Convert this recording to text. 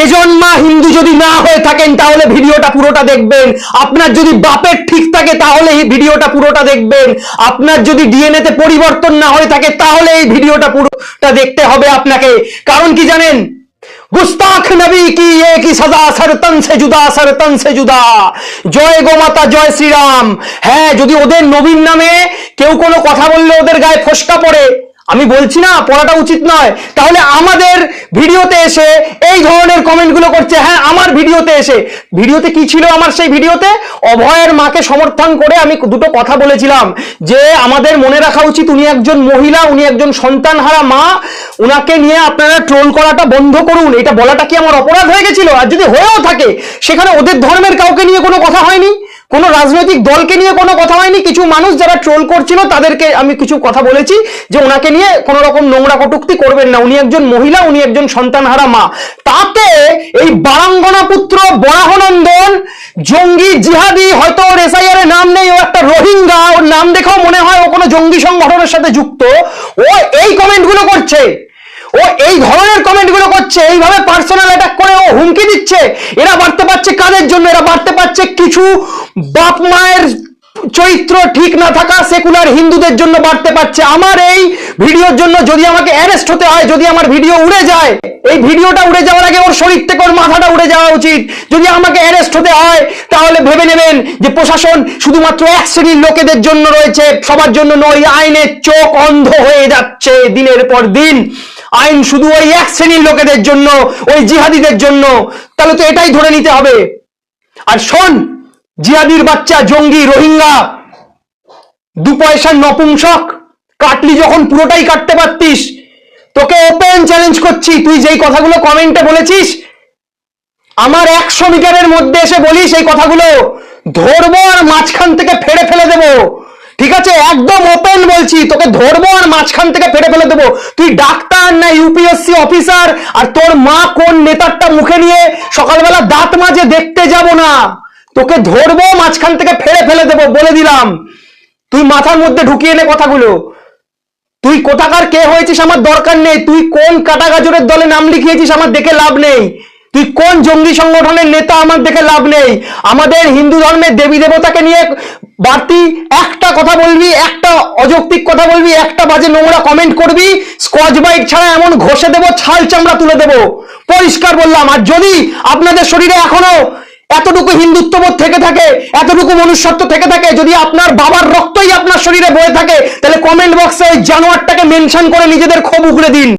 বেজন্মা হিন্দু যদি না হয়ে থাকেন তাহলে ভিডিওটা পুরোটা দেখবেন। আপনার যদি বাপের ঠিক থাকে তাহলে এই ভিডিওটা পুরোটা দেখবেন। আপনার যদি ডিএনএ তে পরিবর্তন না হয়ে থাকে তাহলে এই ভিডিওটা পুরোটা দেখতে হবে আপনাকে। কারণ কি জানেন, गुस्ताख नबी की एक ही सजा, सरतन से जुदा, सरतन से जुदा। জয় গোমাতা, জয় শ্রীরাম। হ্যাঁ, যদি ওদের নবীর নামে কেউ কোনো কথা বললে ওদের গায়ে ফসকা পড়ে, আমি বলছি না পড়াটা উচিত নয়, তাহলে আমাদের ভিডিওতে এসে এই ধরনের কমেন্টগুলো করছে। হ্যাঁ, আমার ভিডিওতে কি ছিল, আমার সেই ভিডিওতে অভয়ের মাকে সমর্থন করে আমি দুটো কথা বলেছিলাম যে আমাদের মনে রাখা উচিত উনি একজন মহিলা, উনি একজন সন্তানহারা মা, উনাকে নিয়ে আপনারা ট্রোল করাটা বন্ধ করুন। এটা বলাটা কি আমার অপরাধ হয়ে গেছিল? আর যদি হয়েও থাকে, সেখানে ওদের ধর্মের কাউকে নিয়ে কোনো কথা হয়নি, কোনো রাজনৈতিক দলকে নিয়ে কোনো কথা হয়নি। কিছু মানুষ যারা ট্রোল করছিল তাদেরকে আমি কিছু কথা বলেছি যে ওনাকে নিয়ে কোনো রকম নোংরা কটূক্তি করবেন না, উনি একজন মহিলা, উনি একজন সন্তানহারা মা। তাতে এই বারাঙ্গনা পুত্র বরাহনন্দন জঙ্গি জিহাদি, হয়তো ওর এসআইআর এর নাম নেই, ও একটা রোহিঙ্গা, ওর নাম দেখেও মনে হয় ও কোনো জঙ্গি সংগঠনের সাথে যুক্ত, ও এই কমেন্টগুলো করছে, ও এই ধরনের কমেন্টগুলো করছে, এইভাবে পার্সোনাল অ্যাটাক করে ও হুমকি দিচ্ছে। এরা বাড়তে পারছে কাদের জন্য? এরা বাড়তে পারছে কিছু বাপ মায়ের চরিত্র ঠিক না থাকা সেকুলার হিন্দুদের জন্য বাড়তে পারছে। আমার এই ভিডিওর জন্য যদি আমাকে অ্যারেস্ট হতে হয়, যদি আমার ভিডিও উড়ে যায়, এই ভিডিওটা উড়ে যাওয়ার আগে ওর শরীর থেকে ওর মাথাটা উড়ে যাওয়া উচিত। যদি আমাকে অ্যারেস্ট হতে হয় তাহলে ভেবে নেবেন যে প্রশাসন শুধুমাত্র এক শ্রেণীর লোকেদের জন্য রয়েছে, সবার জন্য নয়। আইনের চোখ অন্ধ হয়ে যাচ্ছে দিনের পর দিন। আইন শুধু ওই এক শ্রেণীর লোকেদের জন্য, ওই জিহাদিদের জন্য। তাহলে তো এটাই ধরে নিতে হবে। আর শোন, জিহাদির বাচ্চা, জঙ্গি, রোহিঙ্গা, দু পয়সার নপুংসক, কাটলি যখন পুরোটাই কাটতে পারতিস। তোকে ওপেন চ্যালেঞ্জ করছি, তুই যেই কথাগুলো কমেন্টে বলেছিস, আমার 100 মিটারের মধ্যে এসে বলিস এই কথাগুলো, ধরবো আর মাঝখান থেকে ফেড়ে ফেলে দেবো। ঠিক আছে, একদম ওপেন বলছি, তোকে ধরবো আর মাঝখান থেকে ফেড়ে ফেলে দেবো। তুই ডাক্তার না ইউপিএসসি অফিসার, আর তোর মা কোন নেতারটা মুখে নিয়ে সকালবেলা দাঁত মাজে দেখতে যাব না। তোকে ধরবো, মাঝখান থেকে ফেড়ে ফেলে দেবো, বলে দিলাম। তুই মাথার মধ্যে ঢুকিয়ে নে কথাগুলো। তুই কোথাকার কে হয়েছিস আমার দরকার নেই, তুই কোন কাটাগাজরের দলে নাম লিখিয়েছিস আমার দেখে লাভ নেই, তুই কোন জঙ্গি সংগঠনের নেতা আমার দেখে লাভ নেই। আমাদের হিন্দু ধর্মের দেবী দেবতাকে নিয়ে বাড়তি একটা কথা বলবি, একটা অযৌক্তিক কথা বলবি, একটা বাজে নোংরা কমেন্ট করবি, স্কচ বাইট ছাড়া এমন ঘষে দেবো, ছাল চামড়া তুলে দেবো, পরিষ্কার বললাম। আর যদি আপনাদের শরীরে এখনো এতটুকু হিন্দুত্ববোধ থেকে থাকে, এতটুকু মনুষ্যত্ব থেকে থাকে, যদি আপনার বাবার রক্তই আপনার শরীরে বয়ে থাকে, তাহলে কমেন্ট বক্সে ওই জানোয়ারটাকে মেনশন করে নিজেদের ক্ষোভ উগড়ে দিন।